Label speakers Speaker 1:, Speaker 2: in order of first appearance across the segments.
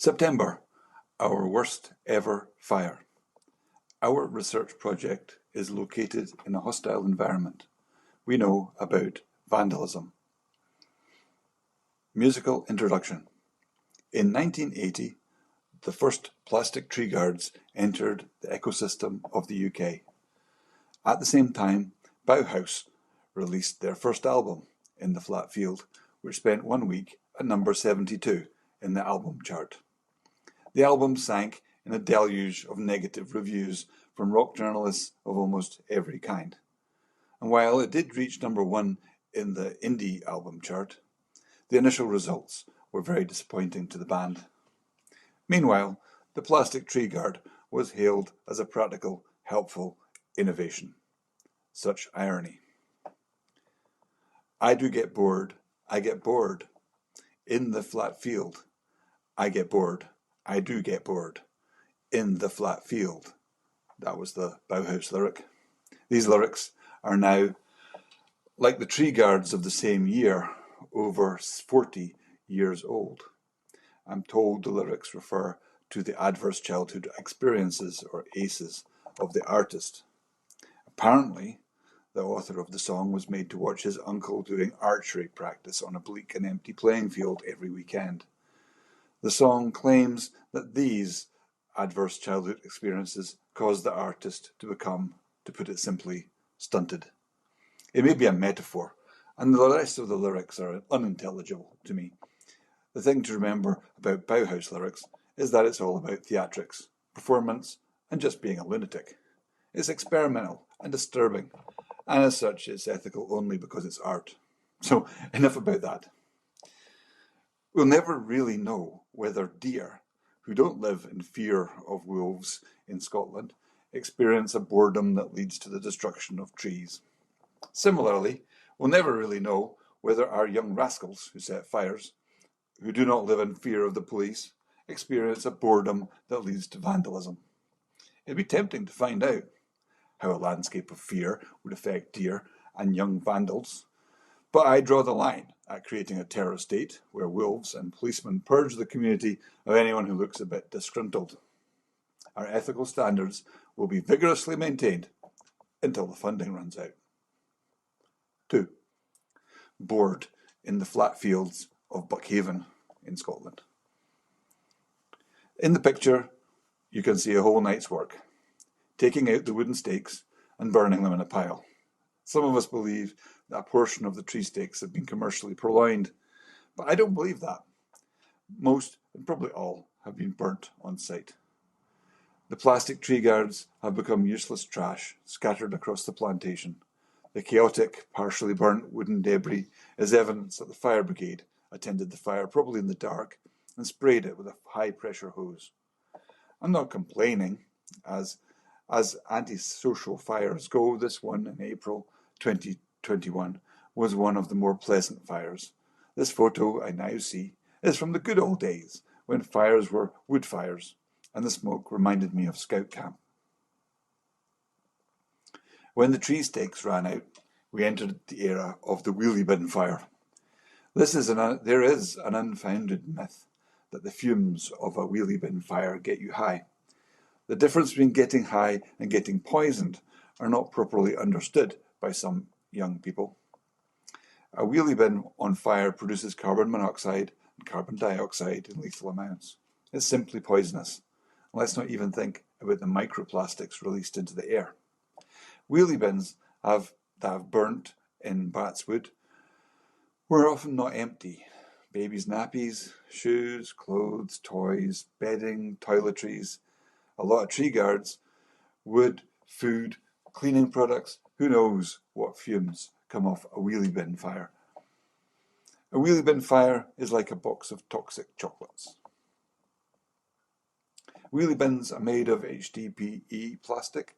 Speaker 1: September, our worst ever fire. Our research project is located in a hostile environment. We know about vandalism. Musical introduction. In 1980, the first plastic tree guards entered the ecosystem of the UK. At the same time, Bauhaus released their first album, In the Flat Field, which spent 1 week at number 72 in the album chart. The album sank in a deluge of negative reviews from rock journalists of almost every kind. And while it did reach number 1 in the indie album chart, the initial results were very disappointing to the band. Meanwhile, the plastic tree guard was hailed as a practical, helpful innovation. Such irony. I do get bored, I get bored. In the flat field, I get bored, I do get bored. In the flat field. That was the Bauhaus lyric. These lyrics are now, like the tree guards of the same year, over 40 years old. I'm told the lyrics refer to the adverse childhood experiences, or ACEs, of the artist. Apparently, the author of the song was made to watch his uncle doing archery practice on a bleak and empty playing field every weekend. The song claims that these adverse childhood experiences caused the artist to become, to put it simply, stunted. It may be a metaphor, and the rest of the lyrics are unintelligible to me. The thing to remember about Bauhaus lyrics is that it's all about theatrics, performance, and just being a lunatic. It's experimental and disturbing, and as such it's ethical only because it's art. So enough about that. We'll never really know whether deer, who don't live in fear of wolves in Scotland, experience a boredom that leads to the destruction of trees. Similarly, we'll never really know whether our young rascals who set fires, who do not live in fear of the police, experience a boredom that leads to vandalism. It'd be tempting to find out how a landscape of fear would affect deer and young vandals, but I draw the line at creating a terror state where wolves and policemen purge the community of anyone who looks a bit disgruntled. Our ethical standards will be vigorously maintained until the funding runs out. 2. Bored in the flat fields of Buckhaven in Scotland. In the picture, you can see a whole night's work, taking out the wooden stakes and burning them in a pile. Some of us believe that a portion of the tree stakes have been commercially purloined, but I don't believe that. Most, and probably all, have been burnt on site. The plastic tree guards have become useless trash scattered across the plantation. The chaotic, partially burnt wooden debris is evidence that the fire brigade attended the fire, probably in the dark, and sprayed it with a high-pressure hose. I'm not complaining. As antisocial fires go, this one in April 2021 was one of the more pleasant fires. This photo I now see is from the good old days when fires were wood fires, and the smoke reminded me of Scout camp. When the tree stakes ran out, we entered the era of the wheelie bin fire. There is an unfounded myth that the fumes of a wheelie bin fire get you high. The difference between getting high and getting poisoned are not properly understood by some young people. A wheelie bin on fire produces carbon monoxide and carbon dioxide in lethal amounts. It's simply poisonous. Let's not even think about the microplastics released into the air. Wheelie bins that have burnt in batswood were often not empty. Babies' nappies, shoes, clothes, toys, bedding, toiletries, a lot of tree guards, wood, food, cleaning products. Who knows what fumes come off a wheelie bin fire? A wheelie bin fire is like a box of toxic chocolates. Wheelie bins are made of HDPE plastic.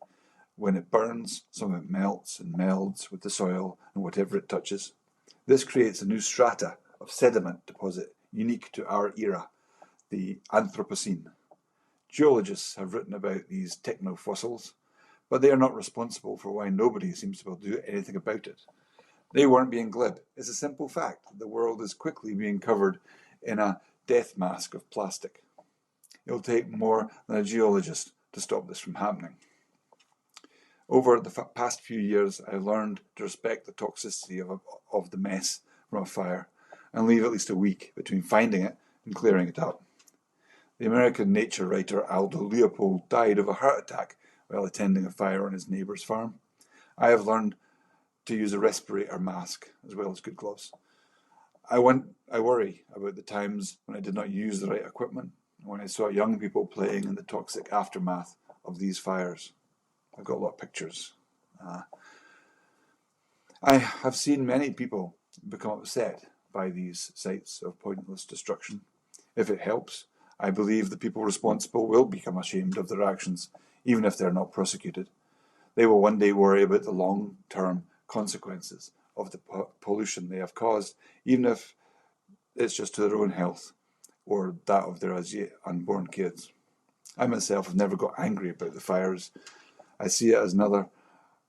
Speaker 1: When it burns, some of it melts and melds with the soil and whatever it touches. This creates a new strata of sediment deposit unique to our era, the Anthropocene. Geologists have written about these technofossils, but they are not responsible for why nobody seems to be able to do anything about it. They weren't being glib. It's a simple fact. The world is quickly being covered in a death mask of plastic. It'll take more than a geologist to stop this from happening. Over the past few years, I've learned to respect the toxicity of the mess from a fire and leave at least a week between finding it and clearing it up. The American nature writer Aldo Leopold died of a heart attack while attending a fire on his neighbour's farm. I have learned to use a respirator mask as well as good gloves. I worry about the times when I did not use the right equipment, when I saw young people playing in the toxic aftermath of these fires. I've got a lot of pictures. I have seen many people become upset by these sites of pointless destruction. If it helps, I believe the people responsible will become ashamed of their actions, even if they're not prosecuted. They will one day worry about the long-term consequences of the pollution they have caused, even if it's just to their own health or that of their as yet unborn kids. I myself have never got angry about the fires. I see it as another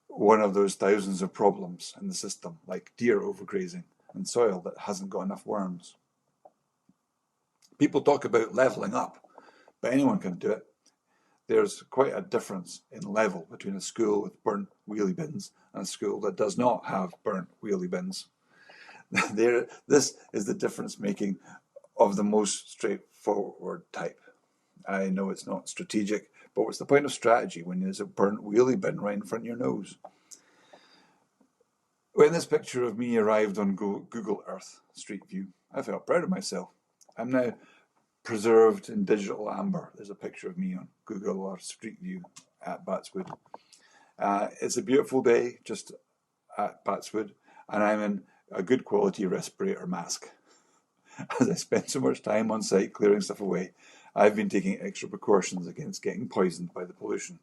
Speaker 1: one of those thousands of problems in the system, like deer overgrazing and soil that hasn't got enough worms. People talk about levelling up, but anyone can do it. There's quite a difference in level between a school with burnt wheelie bins and a school that does not have burnt wheelie bins. This is the difference making of the most straightforward type. I know it's not strategic, but what's the point of strategy when there's a burnt wheelie bin right in front of your nose? When this picture of me arrived on Google Earth Street View, I felt proud of myself. I'm now preserved in digital amber. There's a picture of me on Google Earth Street View at Batswood. It's a beautiful day just at Batswood, and I'm in a good quality respirator mask. As I spend so much time on site clearing stuff away, I've been taking extra precautions against getting poisoned by the pollution.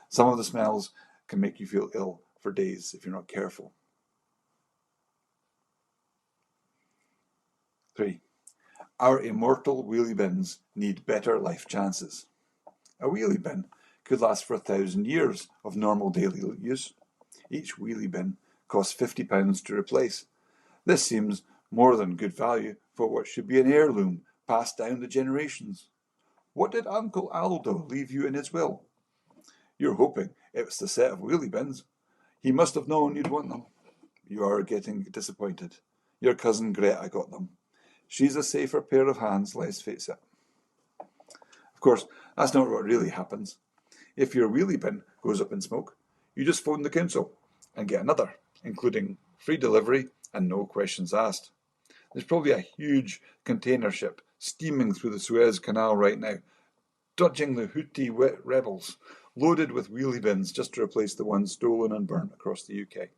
Speaker 1: Some of the smells can make you feel ill for days if you're not careful. 3. Our immortal wheelie bins need better life chances. A wheelie bin could last for 1,000 years of normal daily use. Each wheelie bin costs £50 to replace. This seems more than good value for what should be an heirloom passed down the generations. What did Uncle Aldo leave you in his will? You're hoping it was the set of wheelie bins. He must have known you'd want them. You are getting disappointed. Your cousin Greta got them. She's a safer pair of hands, let's face it. Of course, that's not what really happens. If your wheelie bin goes up in smoke, you just phone the council and get another, including free delivery and no questions asked. There's probably a huge container ship steaming through the Suez Canal right now, dodging the Houthi rebels, loaded with wheelie bins just to replace the ones stolen and burnt across the UK.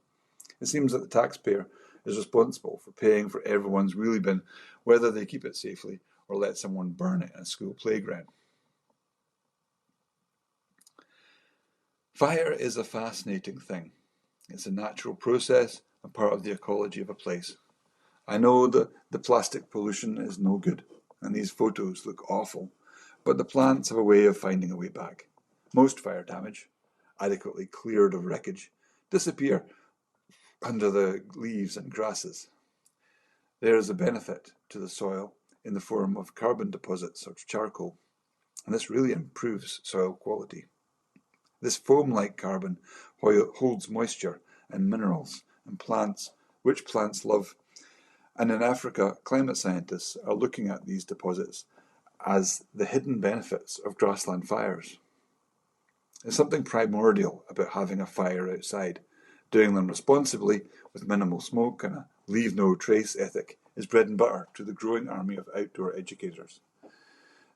Speaker 1: It seems that the taxpayer is responsible for paying for everyone's wheelie bin, whether they keep it safely or let someone burn it in a school playground. Fire is a fascinating thing. It's a natural process and part of the ecology of a place. I know that the plastic pollution is no good, and these photos look awful, but the plants have a way of finding a way back. Most fire damage, adequately cleared of wreckage, disappear under the leaves and grasses. There is a benefit to the soil in the form of carbon deposits of charcoal, and this really improves soil quality. This foam-like carbon holds moisture and minerals and plants, which plants love. And in Africa, climate scientists are looking at these deposits as the hidden benefits of grassland fires. There's something primordial about having a fire outside. Doing them responsibly, with minimal smoke and a leave-no-trace ethic, is bread and butter to the growing army of outdoor educators.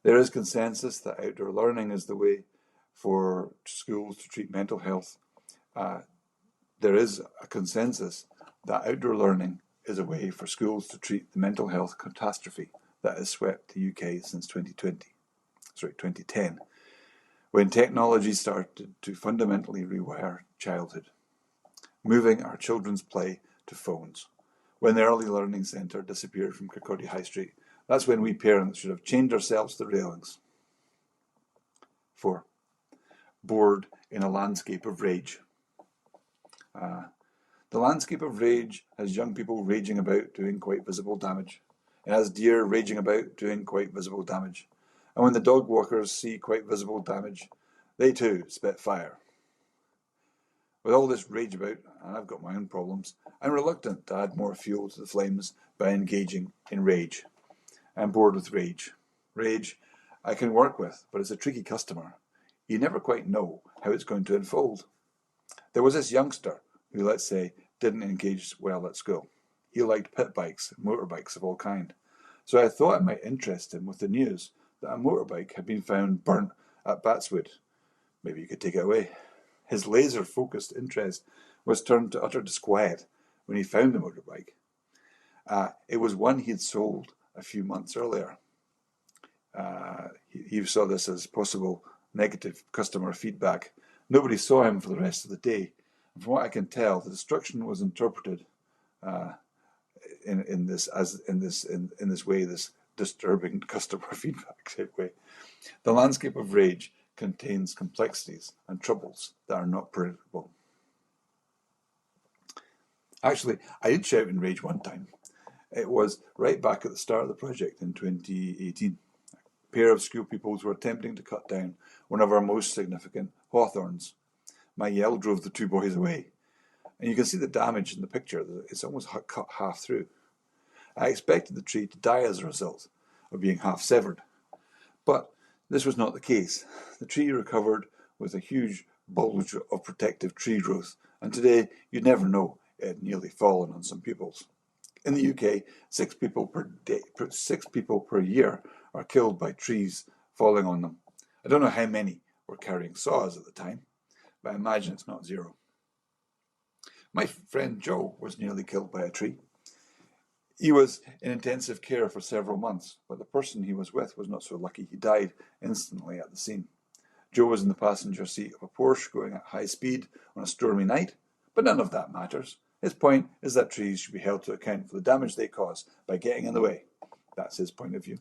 Speaker 1: There is consensus that outdoor learning is the way for schools to treat mental health. There is a consensus that outdoor learning is a way for schools to treat the mental health catastrophe that has swept the UK since 2010, when technology started to fundamentally rewire childhood, moving our children's play to phones. When the Early Learning Centre disappeared from Kirkcaldy High Street, that's when we parents should have chained ourselves to the railings. 4. Bored in a landscape of rage. The landscape of rage has young people raging about doing quite visible damage. It has deer raging about doing quite visible damage. and when the dog walkers see quite visible damage, they too spit fire. With all this rage about, and I've got my own problems, I'm reluctant to add more fuel to the flames by engaging in rage. I'm bored with rage. Rage I can work with, but it's a tricky customer. You never quite know how it's going to unfold. There was this youngster who, let's say, didn't engage well at school. He liked pit bikes, motorbikes of all kind. So I thought I might interest him with the news that a motorbike had been found burnt at Batswood. Maybe you could take it away. His laser-focused interest was turned to utter disquiet when he found the motorbike. It was one he had sold a few months earlier. He saw this as possible negative customer feedback. Nobody saw him for the rest of the day. And from what I can tell, the destruction was interpreted in this way, this disturbing customer feedback type way. The landscape of rage contains complexities and troubles that are not predictable. Actually, I did shout in rage one time. It was right back at the start of the project in 2018. A pair of school pupils were attempting to cut down one of our most significant hawthorns. My yell drove the two boys away. And you can see the damage in the picture. It's almost cut half through. I expected the tree to die as a result of being half severed. But this was not the case. The tree recovered with a huge bulge of protective tree growth, and today you'd never know it had nearly fallen on some pupils. In the UK, 6 people per year are killed by trees falling on them. I don't know how many were carrying saws at the time, but I imagine it's not zero. My friend Joe was nearly killed by a tree. He was in intensive care for several months, but the person he was with was not so lucky. He died instantly at the scene. Joe was in the passenger seat of a Porsche going at high speed on a stormy night, but none of that matters. His point is that trees should be held to account for the damage they cause by getting in the way. That's his point of view.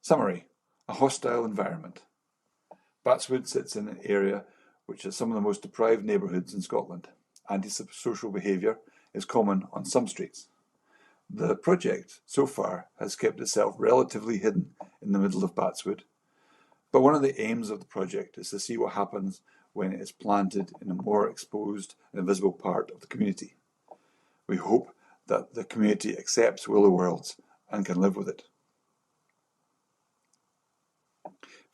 Speaker 1: Summary: a hostile environment. Batswood sits in an area which has some of the most deprived neighbourhoods in Scotland. Antisocial behaviour is common on some streets. The project, so far, has kept itself relatively hidden in the middle of Batswood, but one of the aims of the project is to see what happens when it is planted in a more exposed and visible part of the community. We hope that the community accepts Willow Worlds and can live with it.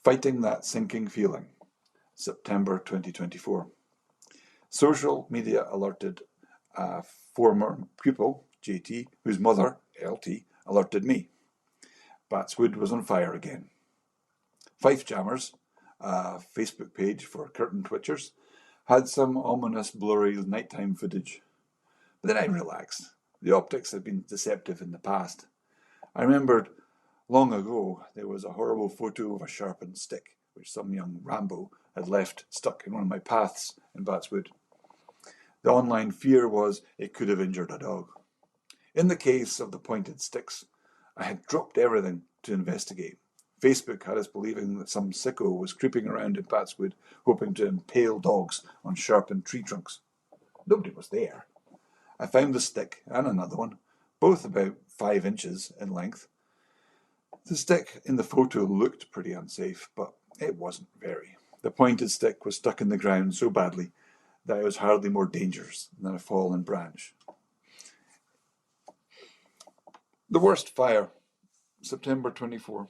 Speaker 1: Fighting that sinking feeling. September 2024. Social media alerted a former pupil, JT, whose mother, LT, alerted me. Batswood was on fire again. Fife Jammers, a Facebook page for curtain twitchers, had some ominous blurry nighttime footage. But then I relaxed. The optics had been deceptive in the past. I remembered long ago there was a horrible photo of a sharpened stick, which some young Rambo had left stuck in one of my paths in Batswood. The online fear was it could have injured a dog. In the case of the pointed sticks, I had dropped everything to investigate. Facebook had us believing that some sicko was creeping around in Batswood, hoping to impale dogs on sharpened tree trunks. Nobody was there. I found the stick and another one, both about 5 inches in length. The stick in the photo looked pretty unsafe, but it wasn't very. The pointed stick was stuck in the ground so badly that it was hardly more dangerous than a fallen branch. The worst fire, September 24.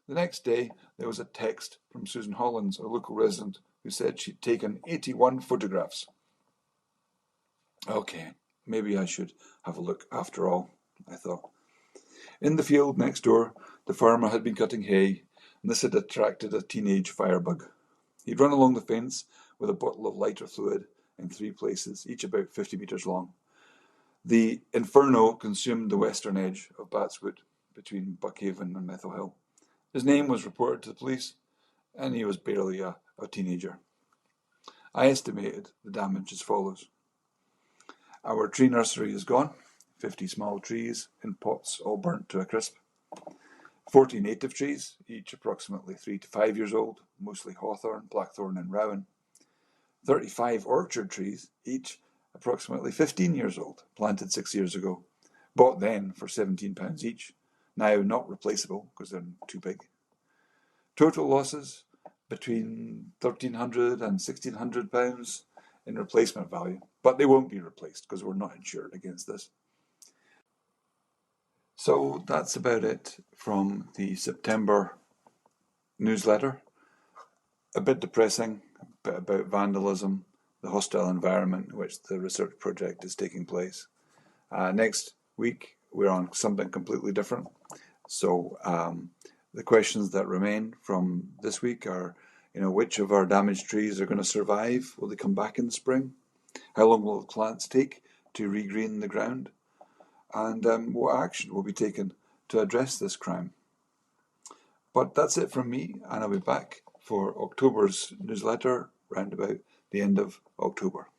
Speaker 1: The next day, there was a text from Susan Hollins, a local resident, who said she'd taken 81 photographs. Okay, maybe I should have a look after all, I thought. In the field next door, the farmer had been cutting hay, and this had attracted a teenage firebug. He'd run along the fence with a bottle of lighter fluid in 3 places, each about 50 metres long. The inferno consumed the western edge of Batswood, between Buckhaven and Methil Hill. His name was reported to the police, and he was barely a teenager. I estimated the damage as follows. Our tree nursery is gone, 50 small trees in pots all burnt to a crisp. 40 native trees, each approximately 3 to 5 years old, mostly hawthorn, blackthorn and rowan. 35 orchard trees, each approximately 15 years old, planted 6 years ago, bought then for £17 each. now not replaceable because they're too big. Total losses between £1,300 and £1,600 in replacement value, but they won't be replaced because we're not insured against this. So that's about it from the September newsletter. A bit depressing, a bit about vandalism, the hostile environment in which the research project is taking place. Next week, we're on something completely different. So the questions that remain from this week are, which of our damaged trees are going to survive? Will they come back in the spring? How long will the plants take to regreen the ground? And what action will be taken to address this crime? But that's it from me, and I'll be back for October's newsletter round about the end of October.